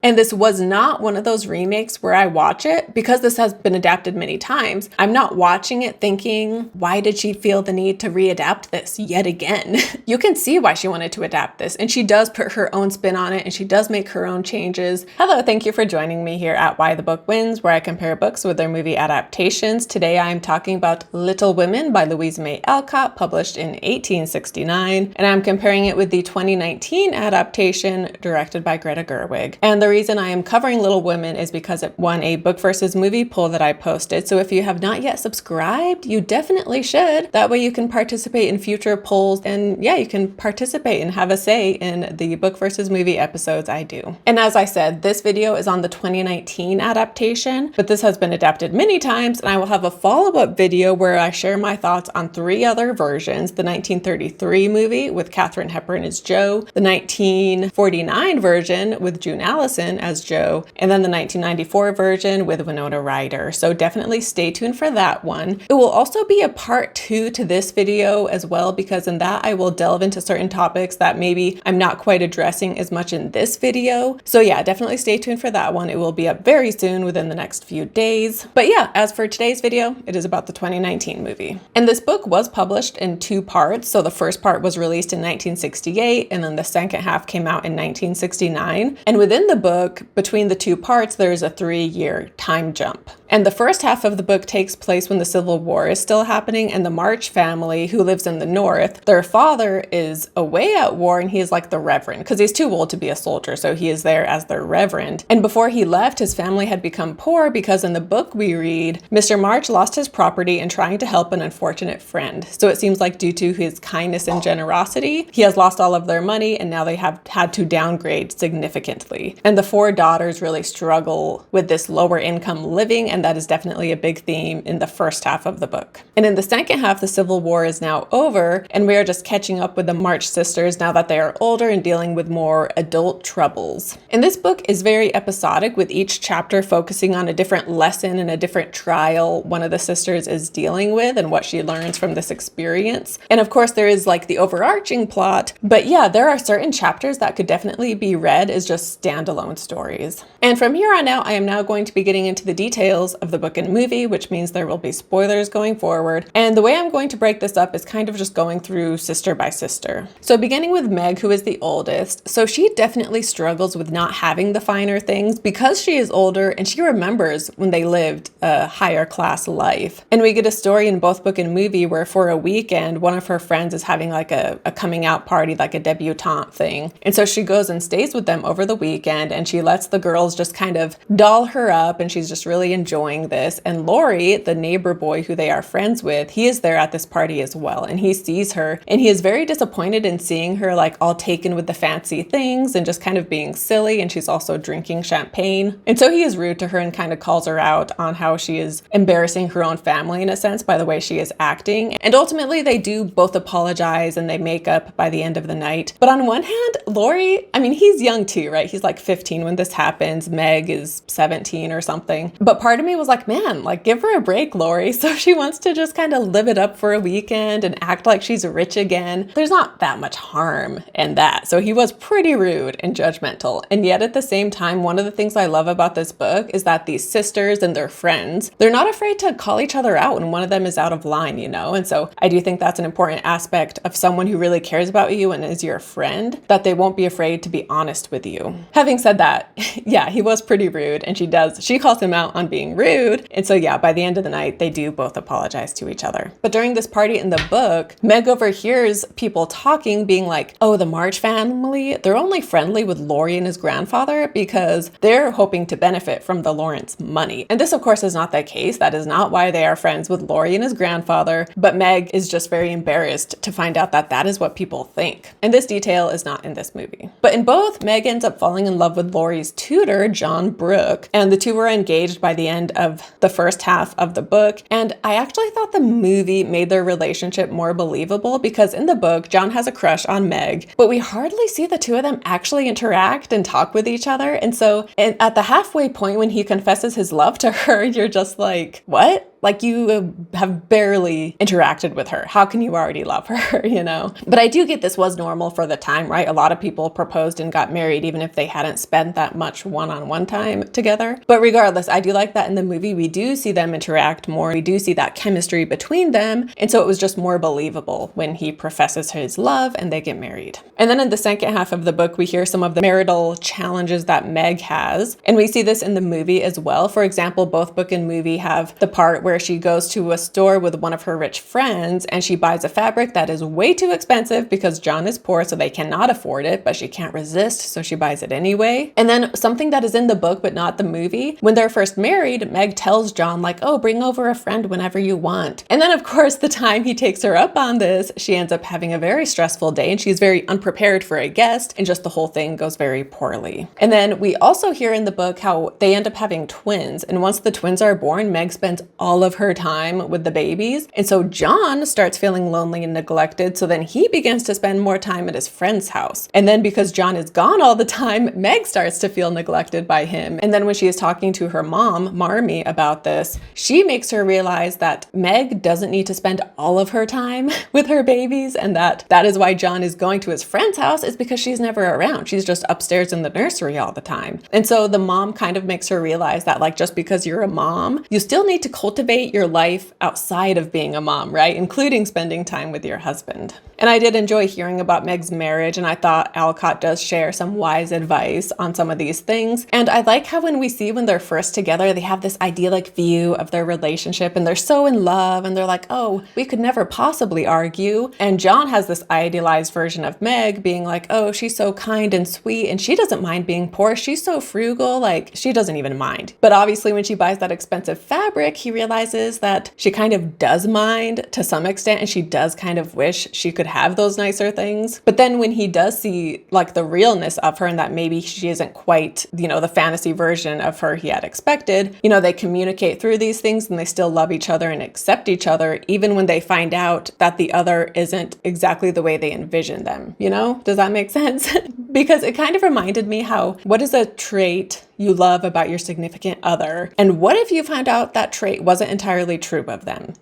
And this was not one of those remakes where I watch it, because this has been adapted many times. I'm not watching it thinking, why did she feel the need to readapt this yet again? You can see why she wanted to adapt this, and she does put her own spin on it, and she does make her own changes. Hello, thank you for joining me here at Why the Book Wins, where I compare books with their movie adaptations. Today I'm talking about Little Women by Louisa May Alcott, published in 1869, and I'm comparing it with the 2019 adaptation directed by Greta Gerwig. And the reason I am covering Little Women is because it won a book versus movie poll that I posted. So if you have not yet subscribed, you definitely should. That way you can participate in future polls, and yeah, you can participate and have a say in the book versus movie episodes I do. And as I said, this video is on the 2019 adaptation, but this has been adapted many times, and I will have a follow-up video where I share my thoughts on 3 other versions: the 1933 movie with Katharine Hepburn as Jo, the 1949 version with June Allison as Jo, and then the 1994 version with Winona Ryder. So definitely stay tuned for that one. It will also be a part 2 to this video as well, because in that I will delve into certain topics that maybe I'm not quite addressing as much in this video. So yeah, definitely stay tuned for that one. It will be up very soon, within the next few days. But yeah, as for today's video, it is about the 2019 movie. And this book was published in 2 parts. So the first part was released in 1968, and then the second half came out in 1969. And within the book, between the 2 parts, there is a 3-year time jump. And the first half of the book takes place when the Civil War is still happening, and the March family, who lives in the North, their father is away at war, and he is like the reverend, because he's too old to be a soldier, so he is there as their reverend. And before he left, his family had become poor, because in the book we read, Mr. March lost his property in trying to help an unfortunate friend. So it seems like due to his kindness and generosity, he has lost all of their money, and now they have had to downgrade significantly. And the 4 daughters really struggle with this lower income living, and that is definitely a big theme in the first half of the book. And in the second half, the Civil War is now over, and we are just catching up with the March sisters now that they are older and dealing with more adult troubles. And this book is very episodic, with each chapter focusing on a different lesson and a different trial one of the sisters is dealing with and what she learns from this experience. And of course, there is like the overarching plot, but yeah, there are certain chapters that could definitely be read as just standalone stories. And from here on out, I am now going to be getting into the details of the book and movie, which means there will be spoilers going forward. And the way I'm going to break this up is kind of just going through sister by sister. So beginning with Meg, who is the oldest. So she definitely struggles with not having the finer things because she is older, and she remembers when they lived a higher class life. And we get a story in both book and movie where for a weekend, one of her friends is having like a coming out party, like a debutante thing. And so she goes and stays with them over the weekend, and she lets the girls just kind of doll her up, and she's just really enjoying this. And Laurie, the neighbor boy who they are friends with, he is there at this party as well, and he sees her, and he is very disappointed in seeing her like all taken with the fancy things and just kind of being silly, and she's also drinking champagne. And so he is rude to her and kind of calls her out on how she is embarrassing her own family in a sense by the way she is acting. And ultimately they do both apologize and they make up by the end of the night. But on one hand, Laurie, I mean, he's young too, right? He's like 15 when this happens. Meg is 17 or something. But part of me was like, man, like give her a break, Laurie. So she wants to just kind of live it up for a weekend and act like she's rich again. There's not that much harm in that. So he was pretty rude and judgmental. And yet at the same time, one of the things I love about this book is that these sisters and their friends, they're not afraid to call each other out when one of them is out of line, you know? And so I do think that's an important aspect of someone who really cares about you and is your friend, that they won't be afraid to be honest with you. Having said that, yeah, he was pretty rude, and she calls him out on being rude. And so yeah, by the end of the night, they do both apologize to each other. But during this party in the book, Meg overhears people talking, being like, oh, the March family, they're only friendly with Laurie and his grandfather because they're hoping to benefit from the Lawrence money. And this, of course, is not the case. That is not why they are friends with Laurie and his grandfather. But Meg is just very embarrassed to find out that that is what people think. And this detail is not in this movie. But in both, Meg ends up falling in love with Laurie's tutor, John Brooke, and the two were engaged by the end of the first half of the book. And I actually thought the movie made their relationship more believable because in the book, John has a crush on Meg, but we hardly see the two of them actually interact and talk with each other. And so at the halfway point when he confesses his love to her, you're just like, what? Like, you have barely interacted with her. How can you already love her, you know? But I do get this was normal for the time, right? A lot of people proposed and got married even if they hadn't spent that much one-on-one time together. But regardless, I do like that in the movie we do see them interact more. We do see that chemistry between them. And so it was just more believable when he professes his love and they get married. And then in the second half of the book, we hear some of the marital challenges that Meg has. And we see this in the movie as well. For example, both book and movie have the part where she goes to a store with one of her rich friends and she buys a fabric that is way too expensive because John is poor, so they cannot afford it, but she can't resist, so she buys it anyway. And then something that is in the book but not the movie, when they're first married, Meg tells John like, oh, bring over a friend whenever you want. And then of course, the time he takes her up on this, she ends up having a very stressful day and she's very unprepared for a guest, and just the whole thing goes very poorly. And then we also hear in the book how they end up having twins, and once the twins are born, Meg spends all of her time with the babies, and so John starts feeling lonely and neglected, so then he begins to spend more time at his friend's house. And then because John is gone all the time, Meg starts to feel neglected by him. And then when she is talking to her mom, Marmee, about this, she makes her realize that Meg doesn't need to spend all of her time with her babies, and that is why John is going to his friend's house, is because she's never around. She's just upstairs in the nursery all the time. And so the mom kind of makes her realize that, like, just because you're a mom, you still need to cultivate your life outside of being a mom, right? Including spending time with your husband. And I did enjoy hearing about Meg's marriage, and I thought Alcott does share some wise advice on some of these things. And I like how when we see when they're first together, they have this idyllic view of their relationship and they're so in love and they're like, oh, we could never possibly argue. And John has this idealized version of Meg being like, oh, she's so kind and sweet and she doesn't mind being poor. She's so frugal, like she doesn't even mind. But obviously when she buys that expensive fabric, he realizes that she kind of does mind to some extent, and she does kind of wish she could have those nicer things. But then when he does see like the realness of her and that maybe she isn't quite, the fantasy version of her he had expected, they communicate through these things and they still love each other and accept each other, even when they find out that the other isn't exactly the way they envision them. Does that make sense? Because it kind of reminded me how, what is a trait you love about your significant other? And what if you found out that trait wasn't entirely true of them?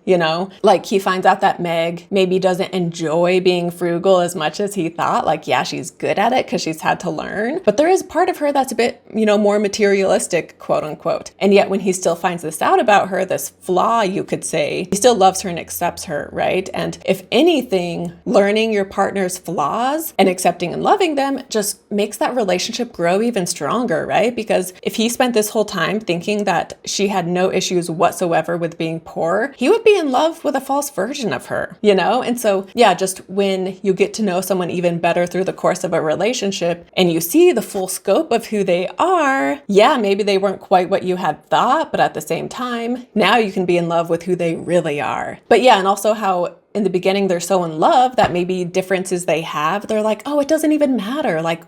Like he finds out that Meg maybe doesn't enjoy being frugal as much as he thought. Like, yeah, she's good at it because she's had to learn, but there is part of her that's a bit, more materialistic, quote unquote. And yet when he still finds this out about her, this flaw, you could say, he still loves her and accepts her, right? And if anything, learning your partner's flaws and accepting and loving them just makes that relationship grow even stronger, right? Because if he spent this whole time thinking that she had no issues whatsoever with being poor, he would be in love with a false version of her, And so, yeah, just when you get to know someone even better through the course of a relationship and you see the full scope of who they are, yeah, maybe they weren't quite what you had thought, but at the same time, now you can be in love with who they really are. But yeah, and also how in the beginning, they're so in love that maybe differences they have, they're like, oh, it doesn't even matter. Like,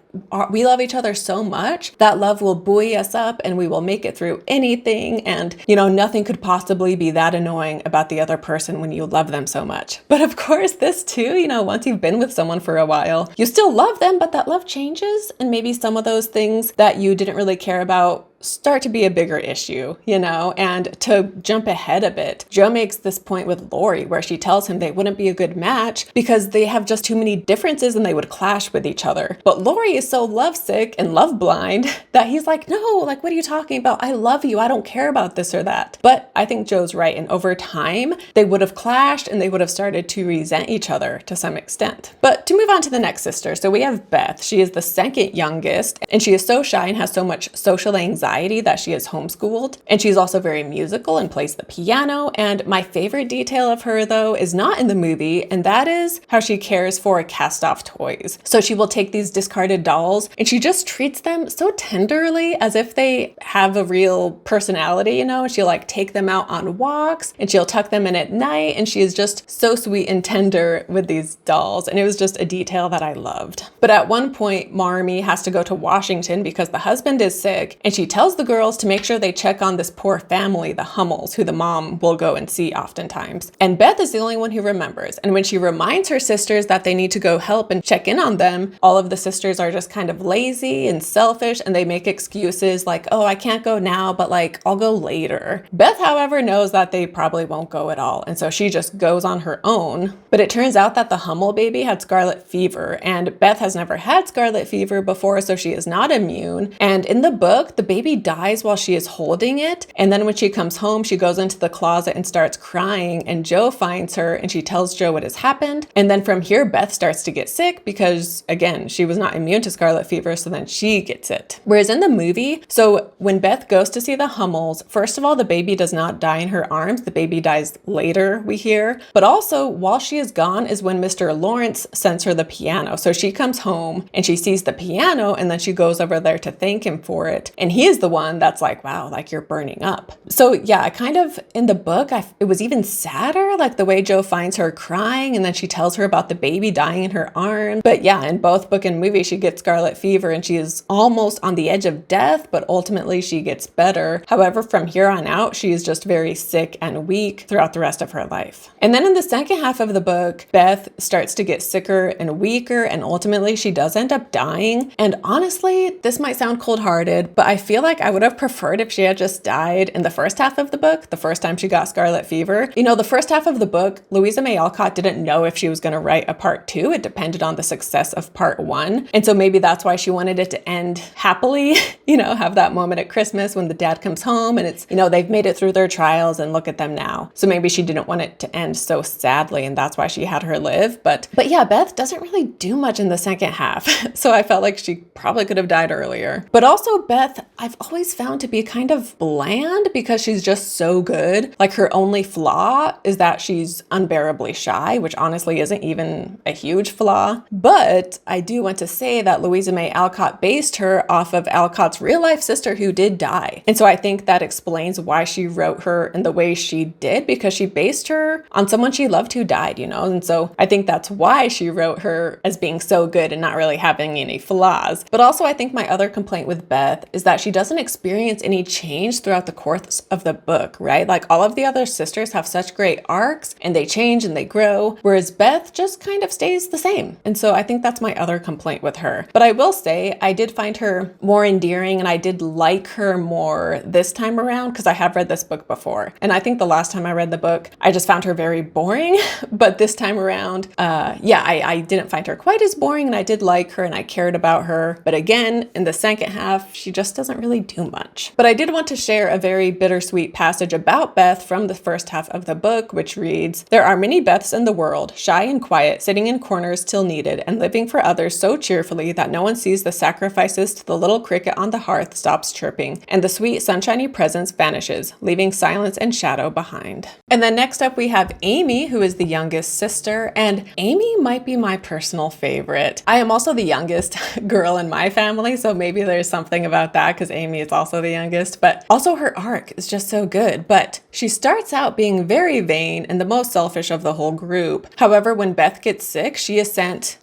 we love each other so much that love will buoy us up and we will make it through anything. And, nothing could possibly be that annoying about the other person when you love them so much. But of course, this too, once you've been with someone for a while, you still love them, but that love changes. And maybe some of those things that you didn't really care about start to be a bigger issue, and to jump ahead a bit, Jo makes this point with Laurie where she tells him they wouldn't be a good match because they have just too many differences and they would clash with each other. But Laurie is so lovesick and love blind that he's like, no, like, what are you talking about? I love you. I don't care about this or that. But I think Jo's right. And over time, they would have clashed and they would have started to resent each other to some extent. But to move on to the next sister. So we have Beth. She is the second youngest and she is so shy and has so much social anxiety that she is homeschooled. And she's also very musical and plays the piano. And my favorite detail of her, though, is not in the movie, and that is how she cares for cast-off toys. So she will take these discarded dolls and she just treats them so tenderly as if they have a real personality, and she'll like take them out on walks and she'll tuck them in at night, and she is just so sweet and tender with these dolls. And it was just a detail that I loved. But at one point, Marmee has to go to Washington because the husband is sick, and she tells tells the girls to make sure they check on this poor family, the Hummels, who the mom will go and see oftentimes. And Beth is the only one who remembers. And when she reminds her sisters that they need to go help and check in on them, all of the sisters are just kind of lazy and selfish, and they make excuses like, oh, I can't go now, but like, I'll go later. Beth, however, knows that they probably won't go at all. And so she just goes on her own. But it turns out that the Hummel baby had scarlet fever, and Beth has never had scarlet fever before, so she is not immune. And in the book, the baby dies while she is holding it. And then when she comes home, she goes into the closet and starts crying, and Jo finds her and she tells Jo what has happened. And then from here, Beth starts to get sick because, again, she was not immune to scarlet fever, so then she gets it. Whereas in the movie, so when Beth goes to see the Hummels, first of all, the baby does not die in her arms. The baby dies later, we hear. But also, while she is gone is when Mr. Lawrence sends her the piano. So she comes home and she sees the piano, and then she goes over there to thank him for it. And he is the one that's like, wow, like you're burning up. So yeah, I kind of, in the book, it was even sadder, like the way Jo finds her crying and then she tells her about the baby dying in her arms. But yeah, in both book and movie, she gets scarlet fever and she is almost on the edge of death, but ultimately she gets better. However, from here on out, she is just very sick and weak throughout the rest of her life. And then in the second half of the book, Beth starts to get sicker and weaker, and ultimately she does end up dying. And honestly, this might sound cold-hearted, but I feel like I would have preferred if she had just died in the first half of the book, the first time she got scarlet fever. You know, the first half of the book, Louisa May Alcott didn't know if she was going to write a part 2. It depended on the success of part 1. And so maybe that's why she wanted it to end happily, you know, have that moment at Christmas when the dad comes home and it's, you know, they've made it through their trials and look at them now. So maybe she didn't want it to end so sadly, and that's why she had her live. But yeah, Beth doesn't really do much in the second half. So I felt like she probably could have died earlier. But also Beth, I've always found to be kind of bland because she's just so good. Like her only flaw is that she's unbearably shy, which honestly isn't even a huge flaw. But I do want to say that Louisa May Alcott based her off of Alcott's real life sister who did die. And so I think that explains why she wrote her in the way she did, because she based her on someone she loved who died, you know? And so I think that's why she wrote her as being so good and not really having any flaws. But also I think my other complaint with Beth is that she doesn't experience any change throughout the course of the book, right? Like all of the other sisters have such great arcs and they change and they grow, whereas Beth just kind of stays the same. And so I think that's my other complaint with her. But I will say I did find her more endearing and I did like her more this time around because I have read this book before. And I think the last time I read the book, I just found her very boring. But this time around, I didn't find her quite as boring and I did like her and I cared about her. But again, in the second half, she just doesn't really do much. But I did want to share a very bittersweet passage about Beth from the first half of the book, which reads, "There are many Beths in the world, shy and quiet, sitting in corners till needed, and living for others so cheerfully that no one sees the sacrifices to the little cricket on the hearth stops chirping, and the sweet sunshiny presence vanishes, leaving silence and shadow behind." And then next up we have Amy, who is the youngest sister, and Amy might be my personal favorite. I am also the youngest girl in my family, so maybe there's something about that because Amy is also the youngest, but also her arc is just so good. But she starts out being very vain and the most selfish of the whole group. However, when Beth gets sick,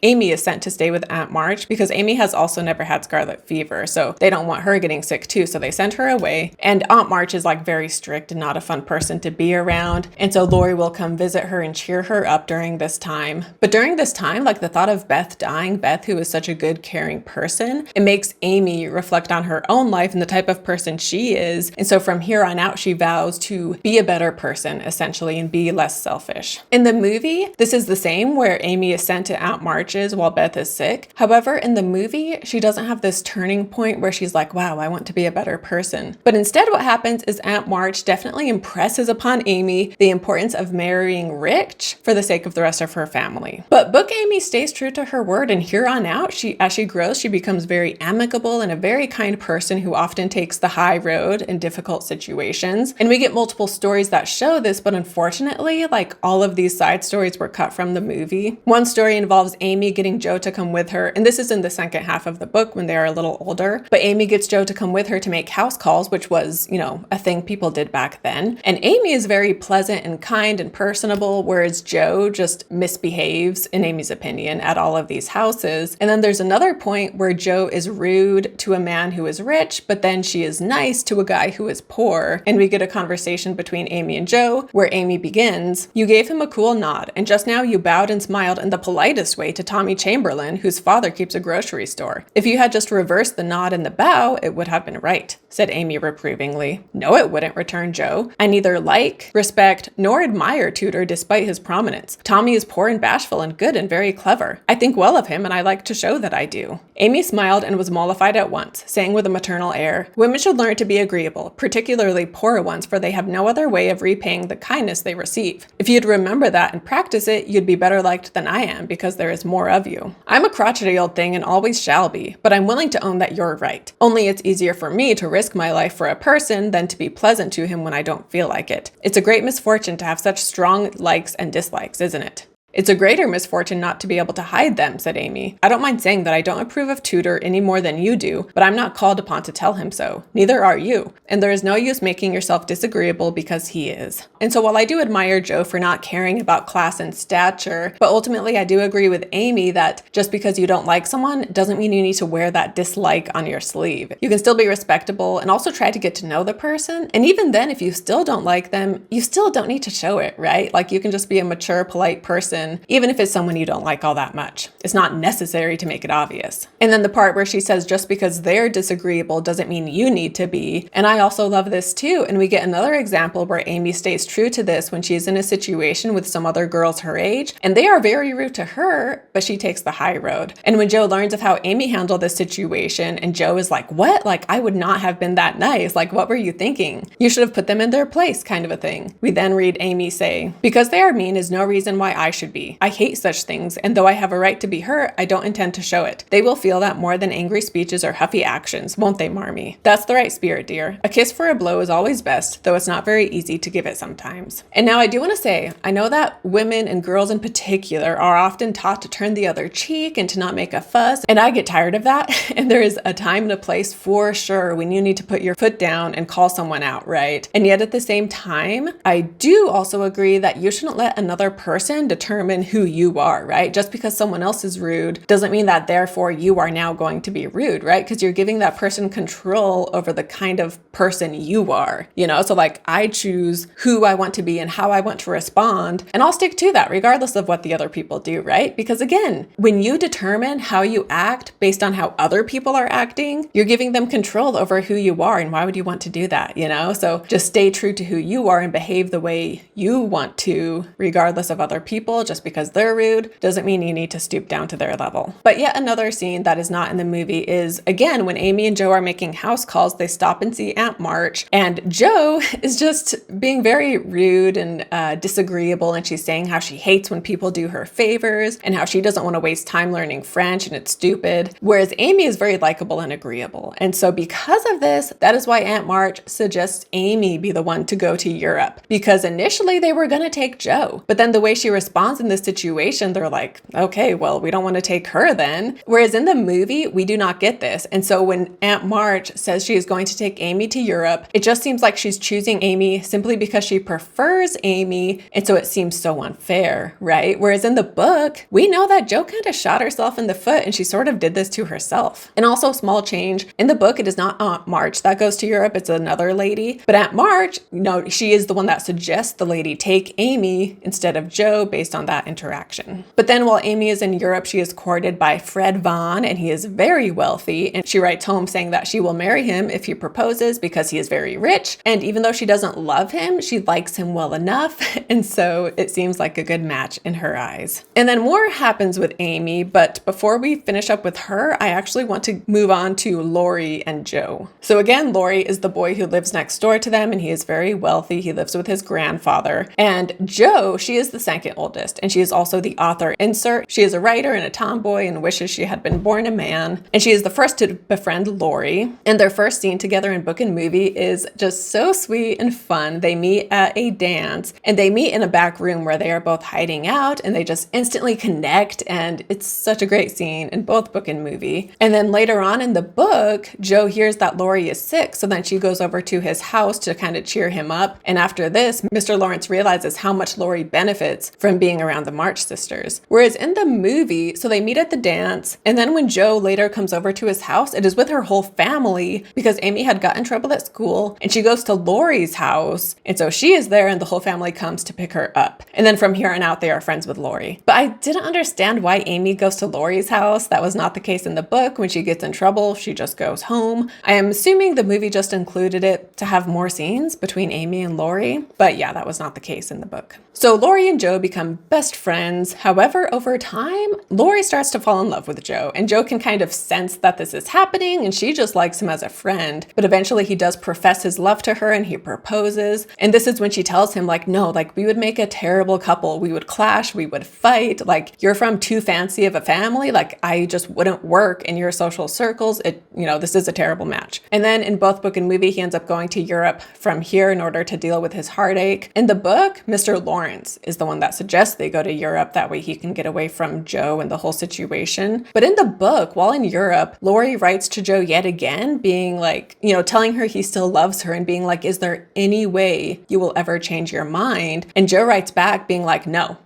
Amy is sent to stay with Aunt March because Amy has also never had scarlet fever, so they don't want her getting sick too, so they send her away. And Aunt March is like very strict and not a fun person to be around, and so Laurie will come visit her and cheer her up during this time. But during this time, like the thought of Beth dying, Beth who is such a good, caring person, it makes Amy reflect on her own life and the type of person she is. And so from here on out, she vows to be a better person, essentially, and be less selfish. In the movie, this is the same, where Amy is sent to Aunt March's while Beth is sick. However, in the movie, she doesn't have this turning point where she's like, wow, I want to be a better person. But instead, what happens is Aunt March definitely impresses upon Amy the importance of marrying rich for the sake of the rest of her family. But book Amy stays true to her word, and here on out, as she grows, she becomes very amicable and a very kind person who often takes the high road in difficult situations. And we get multiple stories that show this, but unfortunately, like all of these side stories were cut from the movie. One story involves Amy getting Jo to come with her, and this is in the second half of the book when they are a little older, but Amy gets Jo to come with her to make house calls, which was, you know, a thing people did back then. And Amy is very pleasant and kind and personable, whereas Jo just misbehaves, in Amy's opinion, at all of these houses. And then there's another point where Jo is rude to a man who is rich, but then she is nice to a guy who is poor. And we get a conversation between Amy and Jo, where Amy begins, "You gave him a cool nod, and just now you bowed and smiled in the politest way to Tommy Chamberlain, whose father keeps a grocery store. If you had just reversed the nod and the bow, it would have been right," said Amy reprovingly. "No, it wouldn't," returned Jo. "I neither like, respect, nor admire Tudor despite his prominence. Tommy is poor and bashful and good and very clever. I think well of him, and I like to show that I do." Amy smiled and was mollified at once, saying with a maternal air, "Women should learn to be agreeable, particularly poor ones, for they have no other way of repaying the kindness they receive. If you'd remember that and practice it, you'd be better liked than I am, because there is more of you. I'm a crotchety old thing and always shall be, but I'm willing to own that you're right. Only it's easier for me to risk my life for a person than to be pleasant to him when I don't feel like it. It's a great misfortune to have such strong likes and dislikes, isn't it?" "It's a greater misfortune not to be able to hide them," said Amy. "I don't mind saying that I don't approve of Tudor any more than you do, but I'm not called upon to tell him so. Neither are you. And there is no use making yourself disagreeable because he is." And so while I do admire Jo for not caring about class and stature, but ultimately I do agree with Amy that just because you don't like someone doesn't mean you need to wear that dislike on your sleeve. You can still be respectable and also try to get to know the person. And even then, if you still don't like them, you still don't need to show it, right? Like you can just be a mature, polite person, even if it's someone you don't like all that much. It's not necessary to make it obvious. And then the part where she says just because they're disagreeable doesn't mean you need to be. And I also love this too. And we get another example where Amy stays true to this when she's in a situation with some other girls her age, and they are very rude to her, but she takes the high road. And when Jo learns of how Amy handled this situation, and Jo is like, "What? Like, I would not have been that nice. Like, what were you thinking? You should have put them in their place," kind of a thing. We then read Amy say, "Because they are mean is no reason why I should be. I hate such things, and though I have a right to be hurt, I don't intend to show it. They will feel that more than angry speeches or huffy actions, won't they, Marmee? That's the right spirit, dear. A kiss for a blow is always best, though it's not very easy to give it sometimes." And now I do want to say, I know that women and girls in particular are often taught to turn the other cheek and to not make a fuss, and I get tired of that. And there is a time and a place for sure when you need to put your foot down and call someone out, right? And yet at the same time, I do also agree that you shouldn't let another person determine who you are, right? Just because someone else is rude doesn't mean that therefore you are now going to be rude, right? Because you're giving that person control over the kind of person you are, you know? So like I choose who I want to be and how I want to respond, and I'll stick to that regardless of what the other people do, right? Because again, when you determine how you act based on how other people are acting, you're giving them control over who you are, and why would you want to do that, you know? So just stay true to who you are and behave the way you want to, regardless of other people. Just because they're rude doesn't mean you need to stoop down to their level. But yet another scene that is not in the movie is, again, when Amy and Jo are making house calls, they stop and see Aunt March, and Jo is just being very rude and disagreeable, and she's saying how she hates when people do her favors and how she doesn't want to waste time learning French and it's stupid, whereas Amy is very likable and agreeable. And so because of this, that is why Aunt March suggests Amy be the one to go to Europe, because initially they were going to take Jo, but then the way she responds in this situation, they're like, okay, well, we don't want to take her then. Whereas in the movie, we do not get this. And so when Aunt March says she is going to take Amy to Europe, it just seems like she's choosing Amy simply because she prefers Amy. And so it seems so unfair, right? Whereas in the book, we know that Jo kind of shot herself in the foot and she sort of did this to herself. And also, small change, in the book, it is not Aunt March that goes to Europe, it's another lady. But Aunt March, no, she is the one that suggests the lady take Amy instead of Jo based on that interaction. But then while Amy is in Europe, she is courted by Fred Vaughn, and he is very wealthy. And she writes home saying that she will marry him if he proposes because he is very rich. And even though she doesn't love him, she likes him well enough. And so it seems like a good match in her eyes. And then more happens with Amy. But before we finish up with her, I actually want to move on to Laurie and Jo. So again, Laurie is the boy who lives next door to them, and he is very wealthy. He lives with his grandfather. And Jo, she is the second oldest, and she is also the author insert. She is a writer and a tomboy and wishes she had been born a man. And she is the first to befriend Laurie. And their first scene together in book and movie is just so sweet and fun. They meet at a dance, and they meet in a back room where they are both hiding out, and they just instantly connect. And it's such a great scene in both book and movie. And then later on in the book, Jo hears that Laurie is sick, so then she goes over to his house to kind of cheer him up. And after this, Mr. Lawrence realizes how much Laurie benefits from being around the March sisters. Whereas in the movie, so they meet at the dance, and then when Jo later comes over to his house, it is with her whole family because Amy had got in trouble at school, and she goes to Laurie's house, and so she is there and the whole family comes to pick her up. And then from here on out, they are friends with Laurie. But I didn't understand why Amy goes to Laurie's house. That was not the case in the book. When she gets in trouble, she just goes home. I am assuming the movie just included it to have more scenes between Amy and Laurie, but yeah, that was not the case in the book. So Laurie and Jo become best friends. However, over time, Laurie starts to fall in love with Jo, and Jo can kind of sense that this is happening, and she just likes him as a friend. But eventually he does profess his love to her, and he proposes. And this is when she tells him, like, no, like, we would make a terrible couple. We would clash, we would fight. Like, you're from too fancy of a family. Like, I just wouldn't work in your social circles. This is a terrible match. And then in both book and movie, he ends up going to Europe from here in order to deal with his heartache. In the book, Mr. Lawrence is the one that suggests they go to Europe. That way he can get away from Jo and the whole situation. But in the book, while in Europe, Laurie writes to Jo yet again, being like, telling her he still loves her and being like, is there any way you will ever change your mind? And Jo writes back being like, no,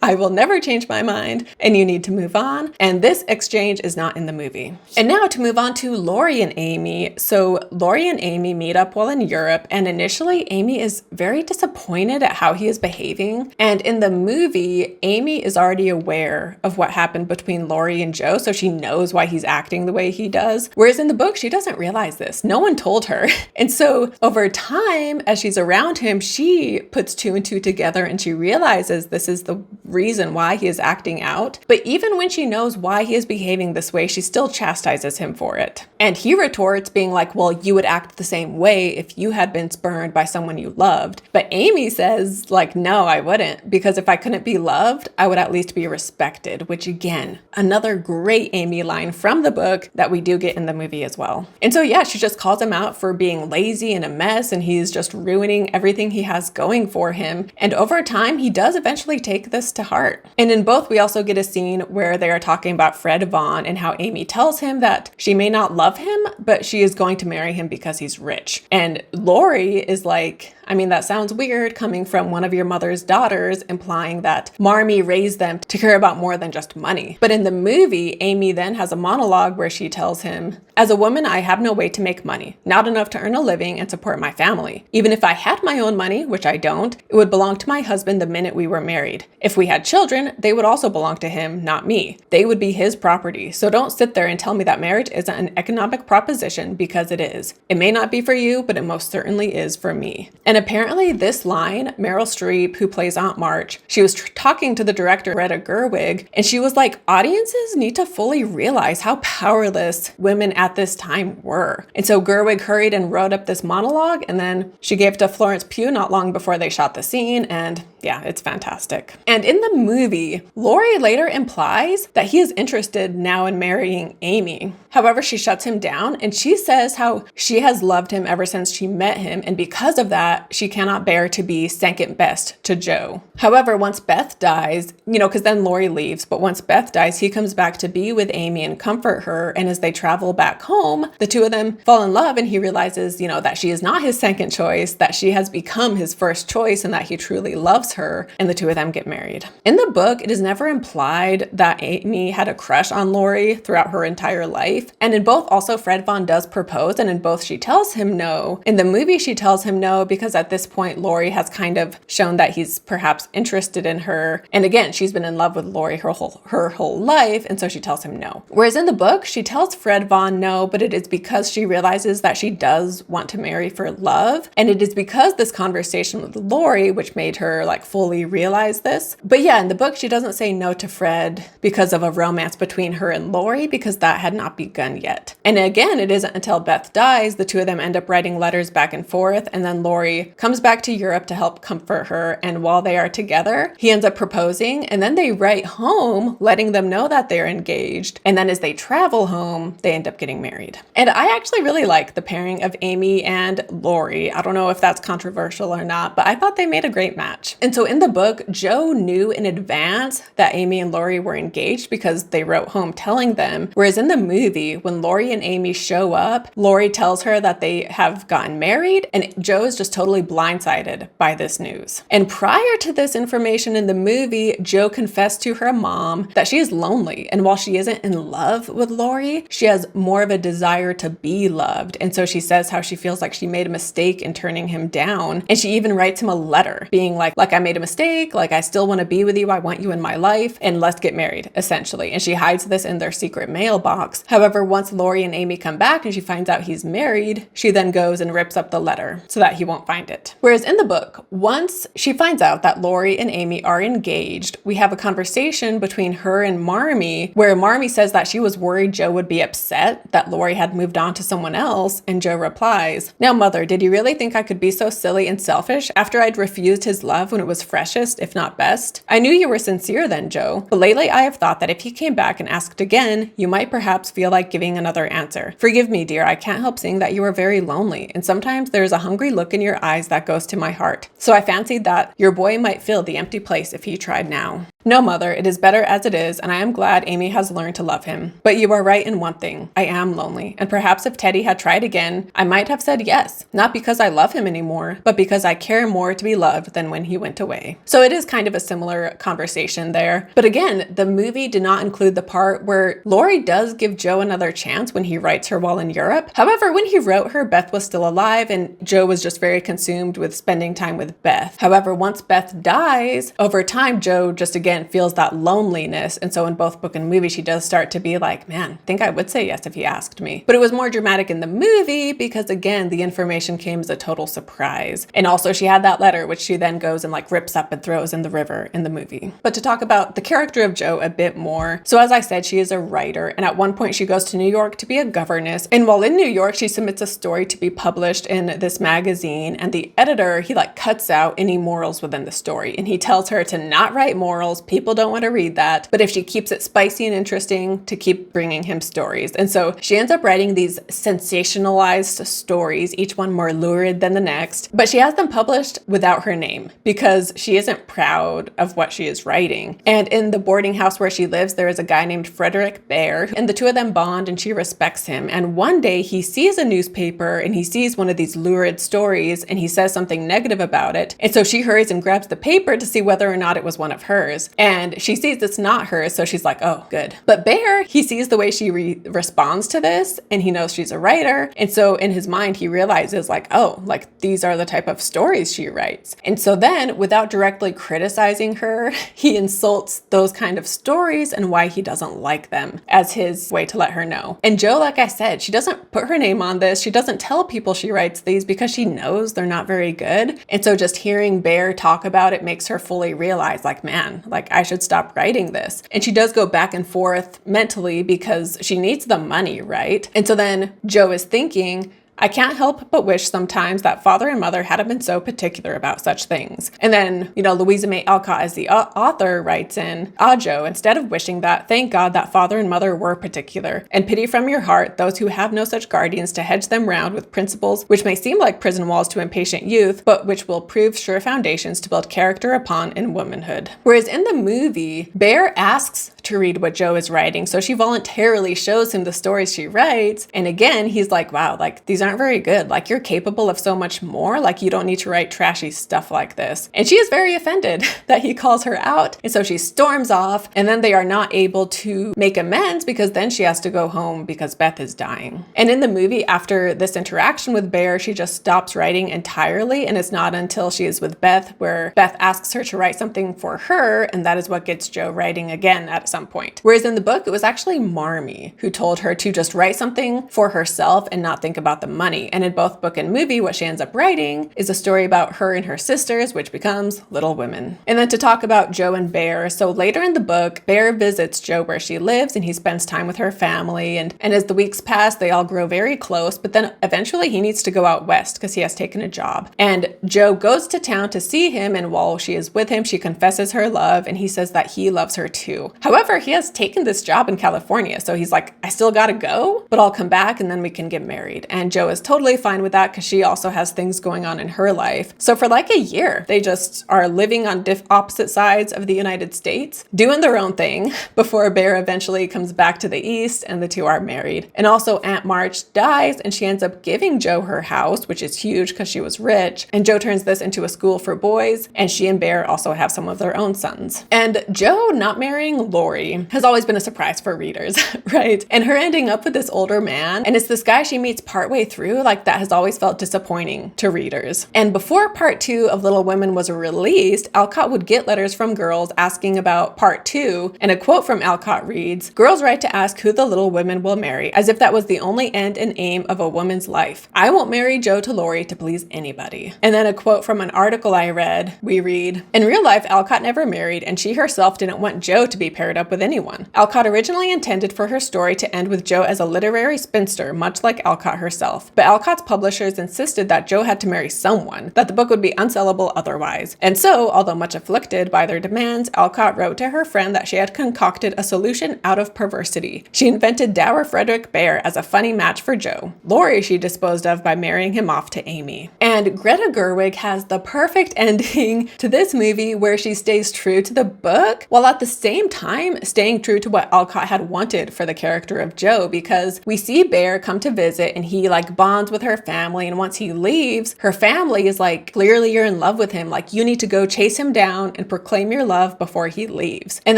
I will never change my mind and you need to move on. And this exchange is not in the movie. And now to move on to Laurie and Amy. So Laurie and Amy meet up while in Europe, and initially Amy is very disappointed at how he is behaving. And in the movie, Amy is already aware of what happened between Laurie and Jo, so she knows why he's acting the way he does. Whereas in the book, she doesn't realize this. No one told her. And so over time, as she's around him, she puts two and two together and she realizes this is the reason why he is acting out. But even when she knows why he is behaving this way, she still chastises him for it. And he retorts being like, well, you would act the same way if you had been spurned by someone you loved. But Amy says, like, no, I wouldn't, because if I couldn't be loved, I would at least be respected, which again, another great Amy line from the book that we do get in the movie as well. And so yeah, she just calls him out for being lazy and a mess, and he's just ruining everything he has going for him. And over time, he does eventually take this to heart. And in both, we also get a scene where they are talking about Fred Vaughn and how Amy tells him that she may not love him, but she is going to marry him because he's rich. And Laurie is like, I mean, that sounds weird coming from one of your mother's daughters, implying that Marmee raised them to care about more than just money. But in the movie, Amy then has a monologue where she tells him, as a woman, I have no way to make money, not enough to earn a living and support my family. Even if I had my own money, which I don't, it would belong to my husband the minute we were married. If we had children, they would also belong to him, not me. They would be his property. So don't sit there and tell me that marriage isn't an economic proposition, because it is. It may not be for you, but it most certainly is for me. And apparently this line, Meryl Streep, who plays Aunt March, she was talking to the director, Greta Gerwig, and she was like, audiences need to fully realize how powerless women at this time were. And so Gerwig hurried and wrote up this monologue, and then she gave it to Florence Pugh not long before they shot the scene, and yeah, it's fantastic. And in the movie, Laurie later implies that he is interested now in marrying Amy. However, she shuts him down, and she says how she has loved him ever since she met him, and because of that, she cannot bear to be second best to Jo. However, once Beth dies, because then Laurie leaves, but once Beth dies, he comes back to be with Amy and comfort her, and as they travel back home, the two of them fall in love, and he realizes, that she is not his second choice, that she has become his first choice, and that he truly loves her, and the two of them get married. In the book, it is never implied that Amy had a crush on Laurie throughout her entire life, and in both also Fred Vaughn does propose, and in both she tells him no. In the movie, she tells him no because at this point, Laurie has kind of shown that he's perhaps interested in her, and again, she's been in love with Laurie her whole life, and so she tells him no. Whereas in the book, she tells Fred Vaughn no, but it is because she realizes that she does want to marry for love, and it is because this conversation with Laurie, which made her fully realize this. But yeah, in the book, she doesn't say no to Fred because of a romance between her and Laurie, because that had not begun yet. And again, it isn't until Beth dies, the two of them end up writing letters back and forth, and then Laurie comes back to Europe to help comfort her, and while they are together, he ends up proposing, and then they write home letting them know that they're engaged, and then as they travel home, they end up getting married. And I actually really like the pairing of Amy and Laurie. I don't know if that's controversial or not, but I thought they made a great match. And And so in the book, Jo knew in advance that Amy and Laurie were engaged because they wrote home telling them. Whereas in the movie, when Laurie and Amy show up, Laurie tells her that they have gotten married, and Jo is just totally blindsided by this news. And prior to this information in the movie, Jo confessed to her mom that she is lonely. And while she isn't in love with Laurie, she has more of a desire to be loved. And so she says how she feels like she made a mistake in turning him down. And she even writes him a letter being like I made a mistake, like I still want to be with you, I want you in my life, and let's get married, essentially. And she hides this in their secret mailbox. However, once Laurie and Amy come back and she finds out he's married, she then goes and rips up the letter so that he won't find it. Whereas in the book, once she finds out that Laurie and Amy are engaged, we have a conversation between her and Marmee, where Marmee says that she was worried Jo would be upset that Laurie had moved on to someone else, and Jo replies, "Now, mother, did you really think I could be so silly and selfish after I'd refused his love when it was freshest, if not best? I knew you were sincere then, Jo, but lately I have thought that if he came back and asked again, you might perhaps feel like giving another answer. Forgive me, dear, I can't help seeing that you are very lonely, and sometimes there is a hungry look in your eyes that goes to my heart. So I fancied that your boy might fill the empty place if he tried now. No, mother, it is better as it is, and I am glad Amy has learned to love him. But you are right in one thing. I am lonely, and perhaps if Teddy had tried again, I might have said yes, not because I love him anymore, but because I care more to be loved than when he went away." So it is kind of a similar conversation there. But again, the movie did not include the part where Laurie does give Jo another chance when he writes her while in Europe. However, when he wrote her, Beth was still alive, and Jo was just very consumed with spending time with Beth. However, once Beth dies, over time, Jo just again feels that loneliness. And so in both book and movie, she does start to be like, man, I think I would say yes if he asked me. But it was more dramatic in the movie because again, the information came as a total surprise. And also she had that letter, which she then goes and like rips up and throws in the river in the movie. But to talk about the character of Jo a bit more. So as I said, she is a writer. And at one point she goes to New York to be a governess. And while in New York, she submits a story to be published in this magazine. And the editor, he like cuts out any morals within the story. And he tells her to not write morals. People don't want to read that. But if she keeps it spicy and interesting, to keep bringing him stories. And so she ends up writing these sensationalized stories, each one more lurid than the next. But she has them published without her name because she isn't proud of what she is writing. And in the boarding house where she lives, there is a guy named Frederick Bhaer, and the two of them bond and she respects him. And one day he sees a newspaper and he sees one of these lurid stories and he says something negative about it. And so she hurries and grabs the paper to see whether or not it was one of hers. And she sees it's not hers, so she's like, oh, good. But Bhaer, he sees the way she responds to this and he knows she's a writer. And so in his mind, he realizes like, oh, like these are the type of stories she writes. And so then without directly criticizing her, he insults those kind of stories and why he doesn't like them as his way to let her know. And Jo, like I said, she doesn't put her name on this. She doesn't tell people she writes these because she knows they're not very good. And so just hearing Bhaer talk about it makes her fully realize like, man, like I should stop writing this. And she does go back and forth mentally because she needs the money, right? And so then Jo is thinking, I can't help but wish sometimes that father and mother hadn't been so particular about such things. And then, Louisa May Alcott as the author writes in, Jo, instead of wishing that, thank God that father and mother were particular, and pity from your heart those who have no such guardians to hedge them round with principles which may seem like prison walls to impatient youth, but which will prove sure foundations to build character upon in womanhood. Whereas in the movie, Bhaer asks to read what Jo is writing, so she voluntarily shows him the stories she writes, and again, he's like, wow, like these aren't very good. Like you're capable of so much more. Like you don't need to write trashy stuff like this. And she is very offended that he calls her out. And so she storms off and then they are not able to make amends because then she has to go home because Beth is dying. And in the movie, after this interaction with Bhaer, she just stops writing entirely. And it's not until she is with Beth where Beth asks her to write something for her. And that is what gets Jo writing again at some point. Whereas in the book, it was actually Marmee who told her to just write something for herself and not think about the money. And in both book and movie, what she ends up writing is a story about her and her sisters, which becomes Little Women. And then to talk about Jo and Bhaer. So later in the book, Bhaer visits Jo where she lives and he spends time with her family. And as the weeks pass, they all grow very close. But then eventually he needs to go out west because he has taken a job. And Jo goes to town to see him. And while she is with him, she confesses her love. And he says that he loves her too. However, he has taken this job in California. So he's like, I still gotta go, but I'll come back and then we can get married. And Jo Jo is totally fine with that because she also has things going on in her life. So for like a year, they just are living on opposite sides of the United States, doing their own thing before Bhaer eventually comes back to the east and the two are married. And also Aunt March dies and she ends up giving Jo her house, which is huge because she was rich. And Jo turns this into a school for boys, and she and Bhaer also have some of their own sons. And Jo not marrying Laurie has always been a surprise for readers, right? And her ending up with this older man, and it's this guy she meets partway through, like that has always felt disappointing to readers. And before part 2 of Little Women was released, Alcott would get letters from girls asking about part 2, and a quote from Alcott reads, "Girls write to ask who the little women will marry, as if that was the only end and aim of a woman's life. I won't marry Jo to Laurie to please anybody." And then a quote from an article I read, we read, "In real life, Alcott never married, and she herself didn't want Jo to be paired up with anyone. Alcott originally intended for her story to end with Jo as a literary spinster, much like Alcott herself. But Alcott's publishers insisted that Jo had to marry someone, that the book would be unsellable otherwise. And so, although much afflicted by their demands, Alcott wrote to her friend that she had concocted a solution out of perversity. She invented dour Frederick Bhaer as a funny match for Jo. Laurie she disposed of by marrying him off to Amy." And Greta Gerwig has the perfect ending to this movie where she stays true to the book, while at the same time staying true to what Alcott had wanted for the character of Jo, because we see Bhaer come to visit and he like bonds with her family, and once he leaves, her family is like, "Clearly you're in love with him, like you need to go chase him down and proclaim your love before he leaves." And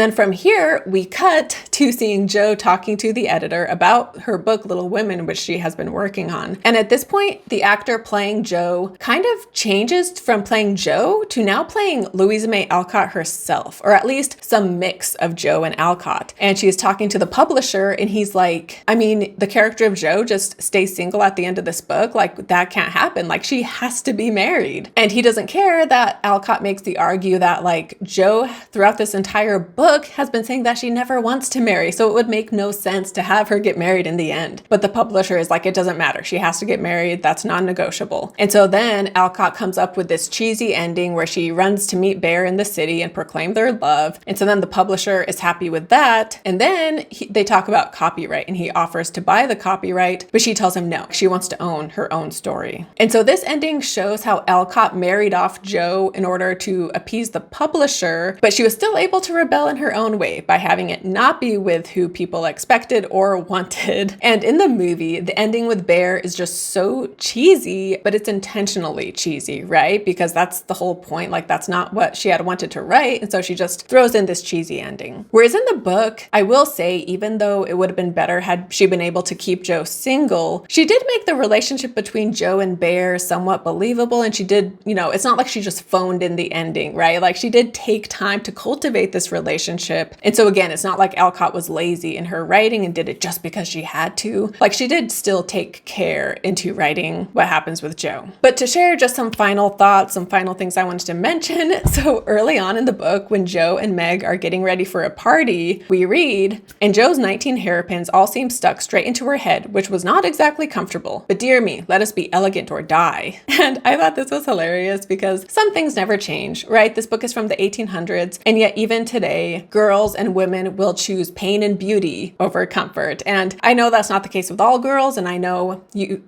then from here, we cut to seeing Jo talking to the editor about her book Little Women, which she has been working on. And at this point, the actor playing Jo kind of changes from playing Jo to now playing Louisa May Alcott herself, or at least some mix of Jo and Alcott. And she's talking to the publisher and he's like, "I mean, the character of Jo just stays single at the end of this book. Like that can't happen. Like she has to be married." And he doesn't care that Alcott makes the argue that like Jo throughout this entire book has been saying that she never wants to marry. So it would make no sense to have her get married in the end. But the publisher is like, it doesn't matter. She has to get married. That's non-negotiable. And so then Alcott comes up with this cheesy ending where she runs to meet Bhaer in the city and proclaim their love. And so then the publisher is happy with that. And then they talk about copyright and he offers to buy the copyright, but she tells him no, she wants to own her own story. And so this ending shows how Alcott married off Jo in order to appease the publisher, but she was still able to rebel in her own way by having it not be with who people expected or wanted. And in the movie, the ending with Bhaer is just so cheesy, but it's intentionally cheesy, right? Because that's the whole point. Like that's not what she had wanted to write. And so she just throws in this cheesy ending. Whereas in the book, I will say, even though it would have been better had she been able to keep Jo single, she did make the relationship between Jo and Bhaer somewhat believable. And she did, you know, it's not like she just phoned in the ending, right? Like she did take time to cultivate this relationship. And so again, it's not like Alcott was lazy in her writing and did it just because she had to. Like she did still take care into writing what happens with Jo. But to share just some final thoughts, some final things I wanted to mention. So early on in the book, when Jo and Meg are getting ready for a party, we read, "And Jo's 19 hairpins all seemed stuck straight into her head, which was not exactly comfortable. But dear me, let us be elegant or die." And I thought this was hilarious because some things never change, right? This book is from the 1800s, and yet even today, girls and women will choose pain and beauty over comfort. And I know that's not the case with all girls, and I know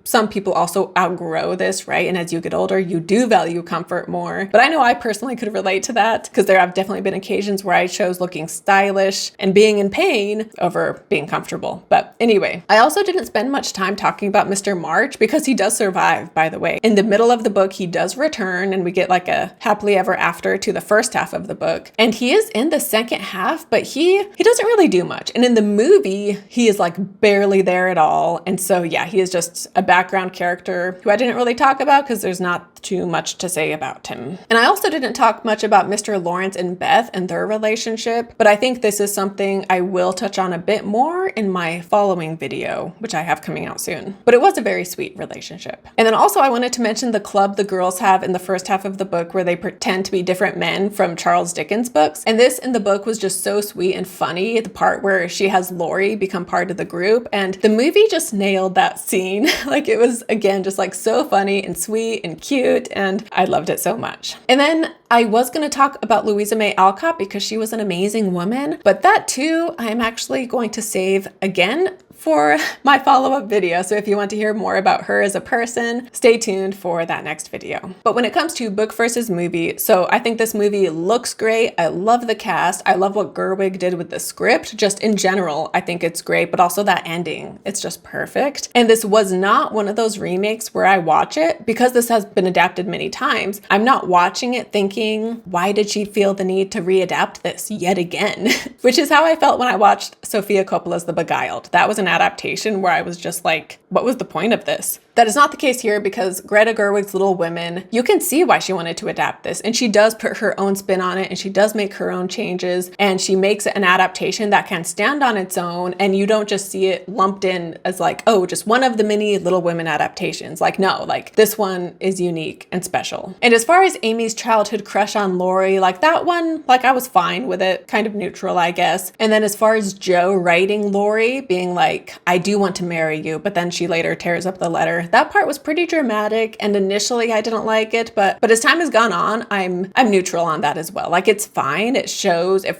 some people also outgrow this, right? And as you get older, you do value comfort more. But I know I personally could relate to that because there have definitely been occasions where I chose looking stylish and being in pain over being comfortable. But anyway, I also didn't spend much time talking about Mr. March because he does survive, by the way. In the middle of the book, he does return and we get like a happily ever after to the first half of the book. And he is in the second half, but he doesn't really do much. And in the movie, he is like barely there at all. And so yeah, he is just a background character who I didn't really talk about because there's not too much to say about him. And I also didn't talk much about Mr. Lawrence and Beth and their relationship, but I think this is something I will touch on a bit more in my following video, which I have coming out soon. But it was a very sweet relationship. And then also I wanted to mention the club the girls have in the first half of the book where they pretend to be different men from Charles Dickens books. And this in the book was just so sweet and funny, the part where she has Laurie become part of the group. And the movie just nailed that scene. Like it was, again, just like so funny and sweet and cute. And I loved it so much. And then I was going to talk about Louisa May Alcott because she was an amazing woman, but that too, I'm actually going to save again for my follow-up video. So if you want to hear more about her as a person, stay tuned for that next video. But when it comes to book versus movie, so I think this movie looks great. I love the cast. I love what Gerwig did with the script. Just in general, I think it's great, but also that ending, it's just perfect. And this was not one of those remakes where I watch it, because this has been adapted many times. I'm not watching it thinking, why did she feel the need to readapt this yet again? Which is how I felt when I watched Sofia Coppola's The Beguiled. That was an adaptation where I was just like, what was the point of this? That is not the case here, because Greta Gerwig's Little Women, you can see why she wanted to adapt this, and she does put her own spin on it, and she does make her own changes, and she makes it an adaptation that can stand on its own, and you don't just see it lumped in as like, oh, just one of the many Little Women adaptations. Like, no, like this one is unique and special. And as far as Amy's childhood crush on Laurie, like that one, like I was fine with it, kind of neutral, I guess. And then as far as Jo writing Laurie, being like, I do want to marry you, but then she later tears up the letter, that part was pretty dramatic, and initially I didn't like it, but as time has gone on, I'm neutral on that as well. Like, it's fine. It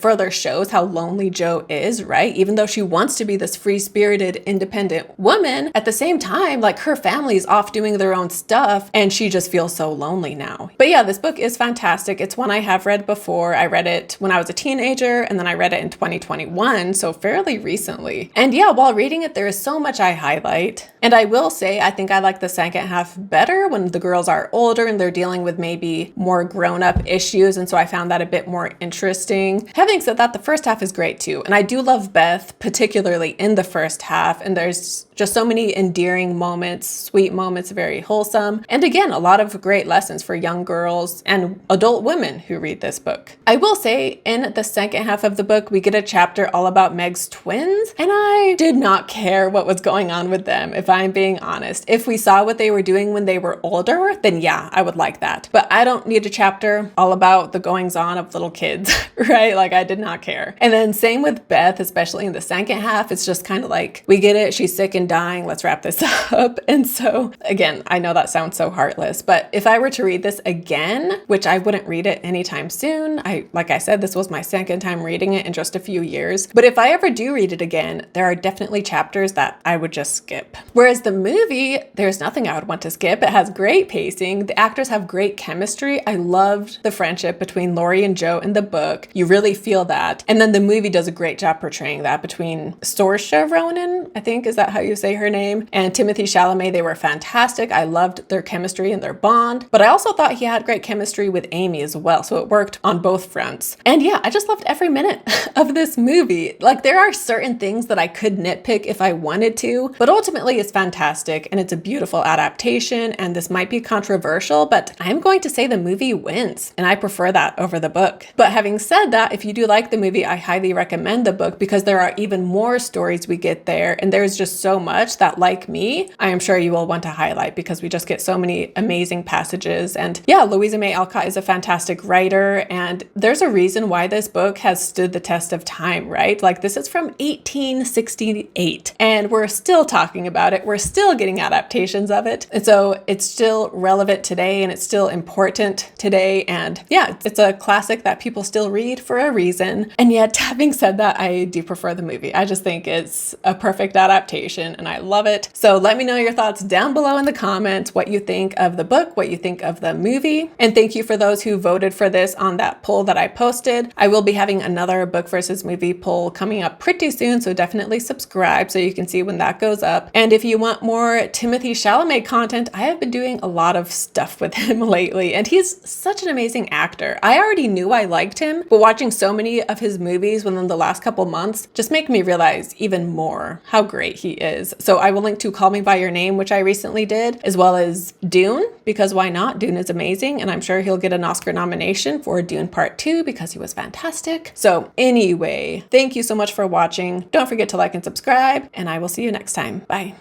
further shows how lonely Jo is, right? Even though she wants to be this free-spirited, independent woman, at the same time, like, her family's off doing their own stuff, and she just feels so lonely now. But yeah, this book is fantastic. It's one I have read before. I read it when I was a teenager, and then I read it in 2021, so fairly recently. And yeah, while reading it, there is so much I highlight. And I will say, I think I like the second half better when the girls are older and they're dealing with maybe more grown-up issues, and so I found that a bit more interesting. Having said that, the first half is great too, and I do love Beth, particularly in the first half, and there's just so many endearing moments, sweet moments, very wholesome, and again, a lot of great lessons for young girls and adult women who read this book. I will say, in the second half of the book, we get a chapter all about Meg's twins, and I did not care what was going on with them, if I'm being honest. If we saw what they were doing when they were older, then yeah, I would like that. But I don't need a chapter all about the goings on of little kids, right? Like, I did not care. And then same with Beth, especially in the second half. It's just kind of like, we get it, she's sick and dying, let's wrap this up. And so again, I know that sounds so heartless, but if I were to read this again, which I wouldn't read it anytime soon, like I said, this was my second time reading it in just a few years. But if I ever do read it again, there are definitely chapters that I would just skip. Whereas the movie, there's nothing I would want to skip. It has great pacing. The actors have great chemistry. I loved the friendship between Laurie and Jo in the book. You really feel that. And then the movie does a great job portraying that between Saoirse Ronan, I think, is that how you say her name, and Timothee Chalamet. They were fantastic. I loved their chemistry and their bond, but I also thought he had great chemistry with Amy as well, so it worked on both fronts. And yeah, I just loved every minute of this movie. Like, there are certain things that I could nitpick if I wanted to, but ultimately it's fantastic, and it's a beautiful adaptation, and this might be controversial, but I'm going to say the movie wins, and I prefer that over the book. But having said that, if you do like the movie, I highly recommend the book, because there are even more stories we get there, and there's just so much that, like me, I am sure you will want to highlight, because we just get so many amazing passages. And yeah, Louisa May Alcott is a fantastic writer, and there's a reason why this book has stood the test of time, right? Like, this is from 1868, and we're still talking about it. We're still getting adaptations of it. And so it's still relevant today, and it's still important today. And yeah, it's a classic that people still read for a reason. And yet, having said that, I do prefer the movie. I just think it's a perfect adaptation, and I love it. So let me know your thoughts down below in the comments, what you think of the book, what you think of the movie. And thank you for those who voted for this on that poll that I posted. I will be having another book versus movie poll coming up pretty soon, so definitely subscribe so you can see when that goes up. And if you want more Timothee Chalamet content, I have been doing a lot of stuff with him lately, and he's such an amazing actor. I already knew I liked him, but watching so many of his movies within the last couple months just make me realize even more how great he is. So I will link to Call Me By Your Name, which I recently did, as well as Dune, because why not? Dune is amazing, and I'm sure he'll get an Oscar nomination for Dune Part 2 because he was fantastic. So anyway, thank you so much for watching. Don't forget to like and subscribe, and I will see you next time. Bye.